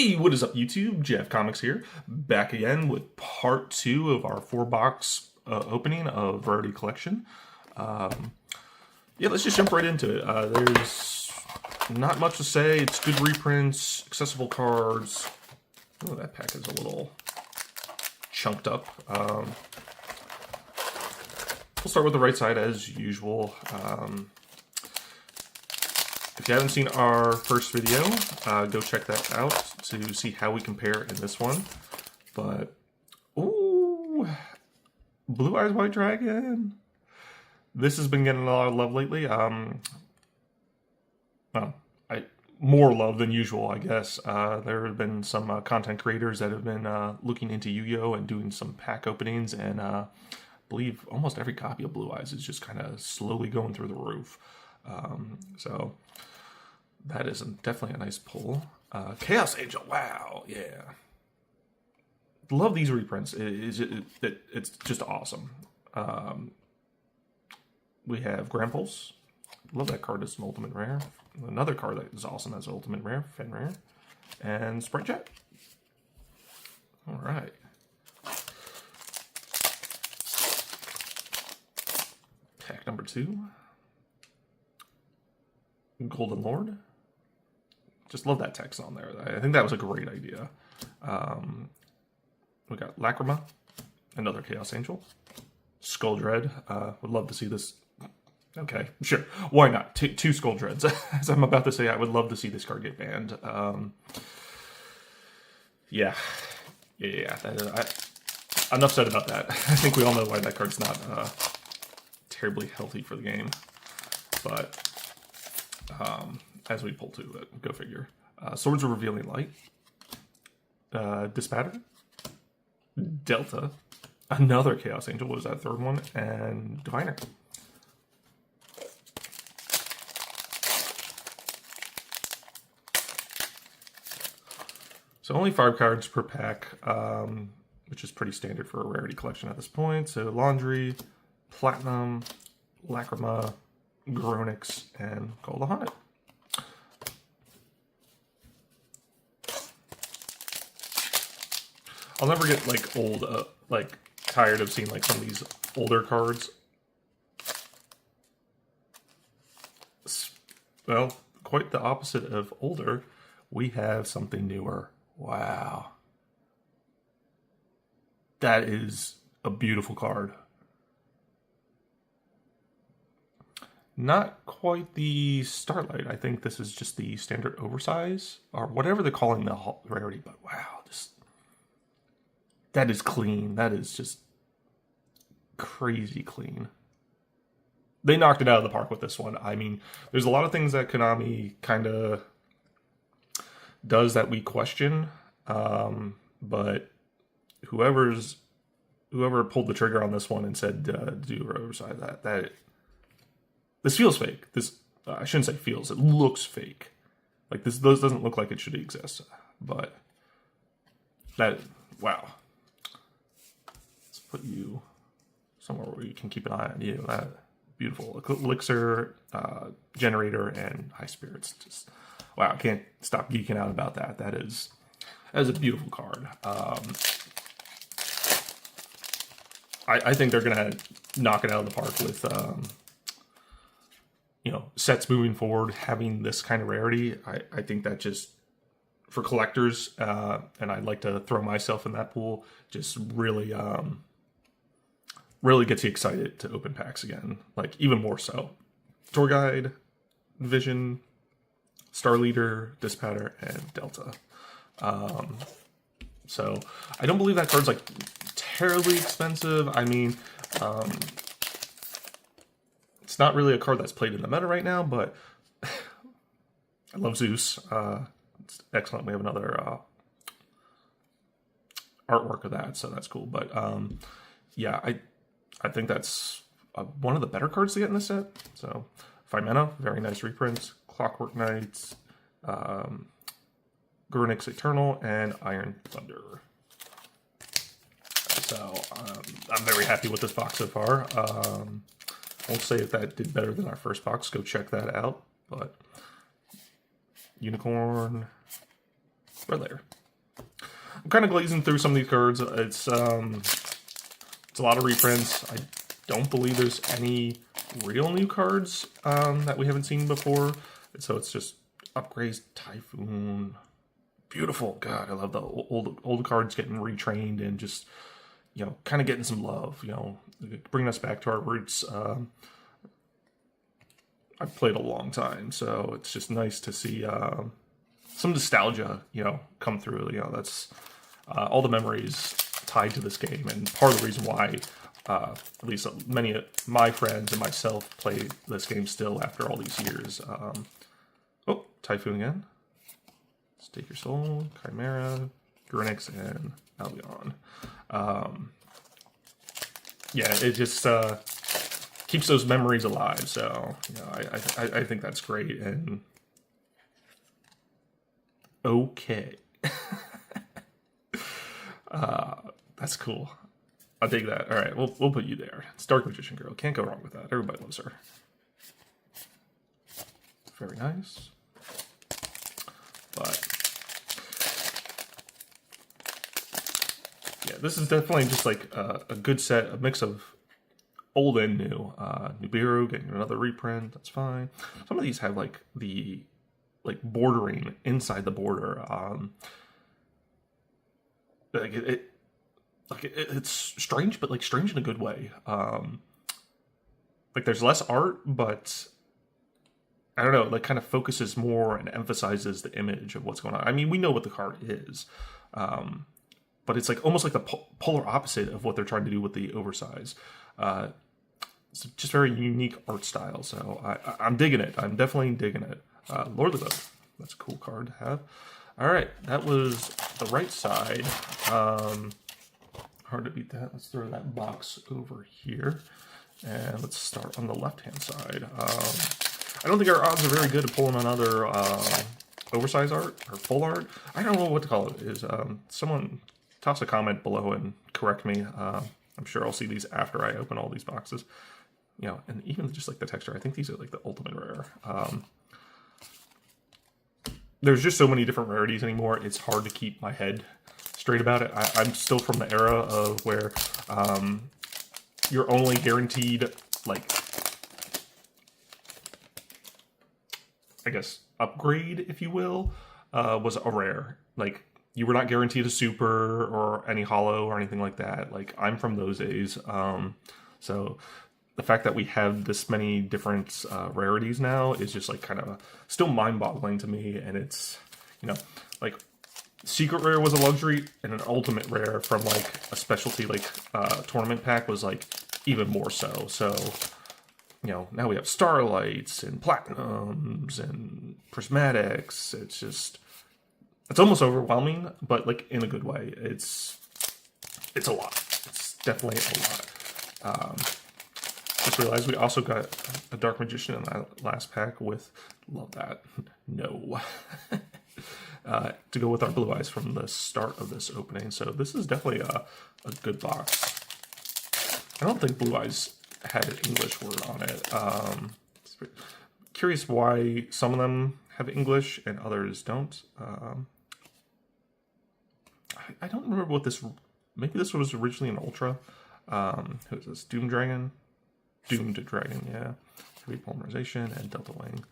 Hey, what is up YouTube? Jeff Comics here, back again with part 2 of our 4-box opening of Rarity Collection. Yeah, let's just jump right into it. There's not much to say. It's good reprints, accessible cards. Oh, that pack is a little chunked up. We'll start with the right side as usual. If you haven't seen our first video, go check that out to see how we compare in this one. But, ooh, Blue Eyes White Dragon. This has been getting a lot of love lately. More love than usual, I guess. There have been some content creators that have been looking into Yu-Gi-Oh! And doing some pack openings, and I believe almost every copy of Blue Eyes is just kind of slowly going through the roof. So that is definitely a nice pull. Chaos Angel, wow, yeah. Love these reprints. It's just awesome. We have Grand Pulse. Love that card as an ultimate rare. Another card that is awesome as ultimate rare, Fen rare. And Sprite Jet. All right. Pack number 2. Golden Lord. Just love that text on there. I think that was a great idea. We got Lacrima, another Chaos Angel. Skull Dread. Would love to see this. Okay, sure. Why not? Two Skull Dreads. As I'm about to say, I would love to see this card get banned. Yeah. Enough said about that. I think we all know why that card's not terribly healthy for the game. But as we pull to it, go figure. Swords of Revealing Light. Dispatter. Delta. Another Chaos Angel. What was that third one? And Diviner. So only 5 cards per pack, which is pretty standard for a Rarity Collection at this point. So Laundry, Platinum, Lacrima, Gronix, and Gold Haunted. I'll never get tired of seeing some of these older cards. Well, quite the opposite of older. We have something newer. Wow. That is a beautiful card. Not quite the Starlight. I think this is just the standard oversize, or whatever they're calling the rarity, but wow, that is clean. That is just crazy clean. They knocked it out of the park with this one. I mean, there's a lot of things that Konami kind of does that we question, but whoever pulled the trigger on this one and said do oversize this feels fake. I shouldn't say feels. It looks fake. Those doesn't look like it should exist. But wow. Let's put you somewhere where you can keep an eye on you. That beautiful elixir, generator, and high spirits. Just wow, I can't stop geeking out about that. That is a beautiful card. I think they're gonna knock it out of the park with sets moving forward, having this kind of rarity. I think that just, for collectors, and I'd like to throw myself in that pool, just really gets you excited to open packs again. Even more so. Tour Guide, Vision, Star Leader, Dispatter, and Delta. So I don't believe that card's terribly expensive. I mean, it's not really a card that's played in the meta right now, but I love Zeus. It's excellent. We have another artwork of that, so that's cool. But yeah, I think that's one of the better cards to get in this set. So 5 mana, very nice reprints. Clockwork Knights, Gronix Eternal, and Iron Thunder. So I'm very happy with this box so far. Won't say if that did better than our first box. Go check that out. But Unicorn, Red layer. I'm kind of glazing through some of these cards. It's a lot of reprints. I don't believe there's any real new cards that we haven't seen before. So it's just upgrades. Typhoon. Beautiful. God, I love the old cards getting retrained and just, you know, kind of getting some love, you know, bringing us back to our roots. I've played a long time, so it's just nice to see some nostalgia, you know, come through. You know, that's all the memories tied to this game, and part of the reason why at least many of my friends and myself play this game still after all these years. Oh, Typhoon again. Stake Your Soul, Chimera, Grinix, and Albion. Yeah, it just keeps those memories alive. So, you know, I think that's great. And okay, that's cool. I dig that. All right, we'll put you there. It's Dark Magician Girl. Can't go wrong with that. Everybody loves her. Very nice. But yeah, this is definitely just like a good set, a mix of old and new. Nibiru getting another reprint, that's fine. Some of these have like the bordering inside the border. It's strange, but like strange in a good way. Like there's less art, but I don't know, like kind of focuses more and emphasizes the image of what's going on. I mean, we know what the card is, but it's like almost like the polar opposite of what they're trying to do with the oversize. It's just very unique art style, so I'm digging it. I'm definitely digging it. Lord of the Boat, that's a cool card to have. All right, that was the right side. Hard to beat that. Let's throw that box over here, and let's start on the left-hand side. I don't think our odds are very good at pulling another oversized art or full art. I don't know what to call it. Is someone toss a comment below and correct me. I'm sure I'll see these after I open all these boxes. You know, and even just like the texture, I think these are like the ultimate rare. There's just so many different rarities anymore. It's hard to keep my head straight about it. I'm still from the era of where you're only guaranteed like, I guess, upgrade, if you will, was a rare. Like, you were not guaranteed a super or any holo or anything like that. Like, I'm from those days. So the fact that we have this many different rarities now is just like kind of still mind-boggling to me. And it's, you know, like secret rare was a luxury, and an ultimate rare from like a specialty like tournament pack was like even more so. So, you know, now we have starlights and platinums and prismatics. It's just, it's almost overwhelming, but like in a good way. It's a lot. It's definitely a lot. Just realized we also got a Dark Magician in that last pack with, love that, no. To go with our Blue Eyes from the start of this opening. So this is definitely a good box. I don't think Blue Eyes had an English word on it. Curious why some of them have English and others don't. I don't remember what this, maybe this was originally an Ultra. Who is this? Doomed Dragon, yeah. Heavy Polymerization and Delta Wing.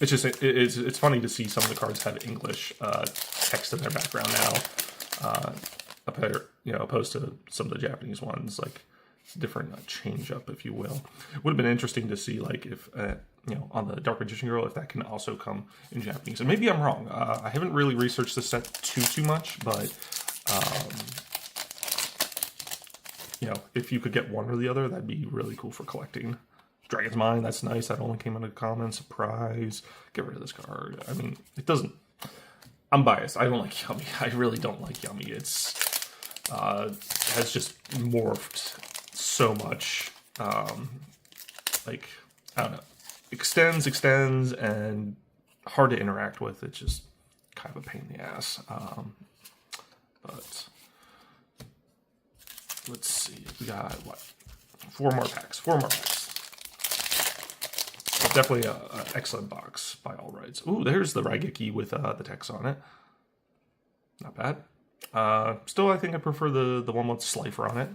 It's just, it's funny to see some of the cards have English text in their background now. Opposed to some of the Japanese ones, like different change up, if you will. Would have been interesting to see, like, if on the Dark Magician Girl, if that can also come in Japanese. And maybe I'm wrong. I haven't really researched this set too much, but if you could get one or the other, that'd be really cool for collecting. Dragon's Mind, that's nice. That only came in a common. Surprise. Get rid of this card. I mean, it doesn't. I'm biased. I don't like Yummy. I really don't like Yummy. It's has just morphed so much. I don't know. Extends, and hard to interact with. It's just kind of a pain in the ass. But let's see. We got what? Four more packs. definitely an excellent box by all rights. Ooh, there's the Raigeki with the text on it. Not bad. Still, I think I prefer the one with Slifer on it.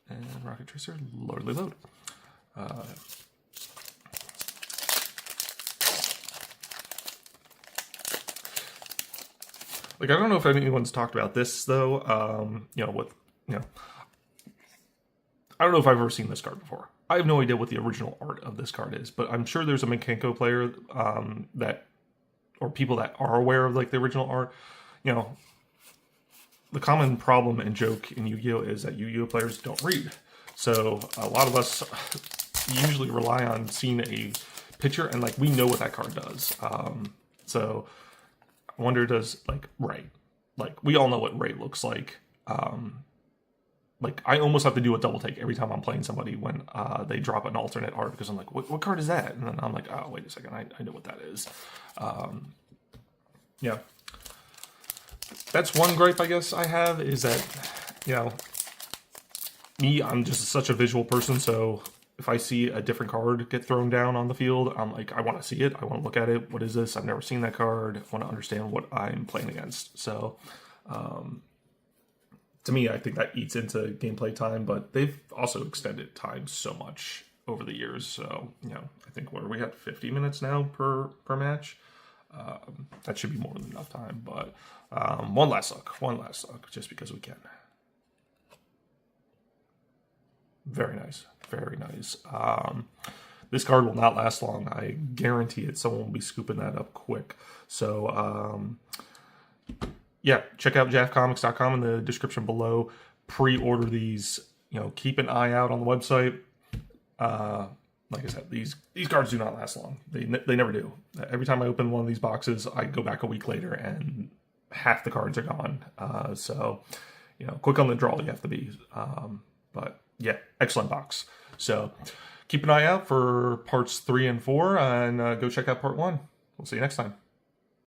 And Rocket Tracer, Lordly Load. Like, I don't know if anyone's talked about this, though. I don't know if I've ever seen this card before. I have no idea what the original art of this card is, but I'm sure there's a Menkenko player or people that are aware of, like, the original art. You know, the common problem and joke in Yu-Gi-Oh! Is that Yu-Gi-Oh! Players don't read. So a lot of us usually rely on seeing a picture, and, like, we know what that card does. So I wonder, does, like, Ray. Like, we all know what Ray looks like. Like, I almost have to do a double take every time I'm playing somebody when they drop an alternate art, because I'm like, what card is that? And then I'm like, oh, wait a second, I know what that is. Yeah. That's one gripe, I guess, I have, is that, you know, I'm just such a visual person, so if I see a different card get thrown down on the field, I'm like, I want to see it, I want to look at it, what is this? I've never seen that card, I want to understand what I'm playing against. So, to me, I think that eats into gameplay time, but they've also extended time so much over the years. So, you know, I think we have 50 minutes now per match. That should be more than enough time, but one last look, just because we can. Very nice, very nice. This card will not last long. I guarantee it. Someone will be scooping that up quick. So, yeah, check out jaffcomics.com in the description below. Pre-order these. You know, keep an eye out on the website. Like I said, these cards do not last long. They never do. Every time I open one of these boxes, I go back a week later and half the cards are gone. So, you know, quick on the draw you have to be. But yeah, excellent box. So keep an eye out for parts 3 and 4, and go check out part 1. We'll see you next time.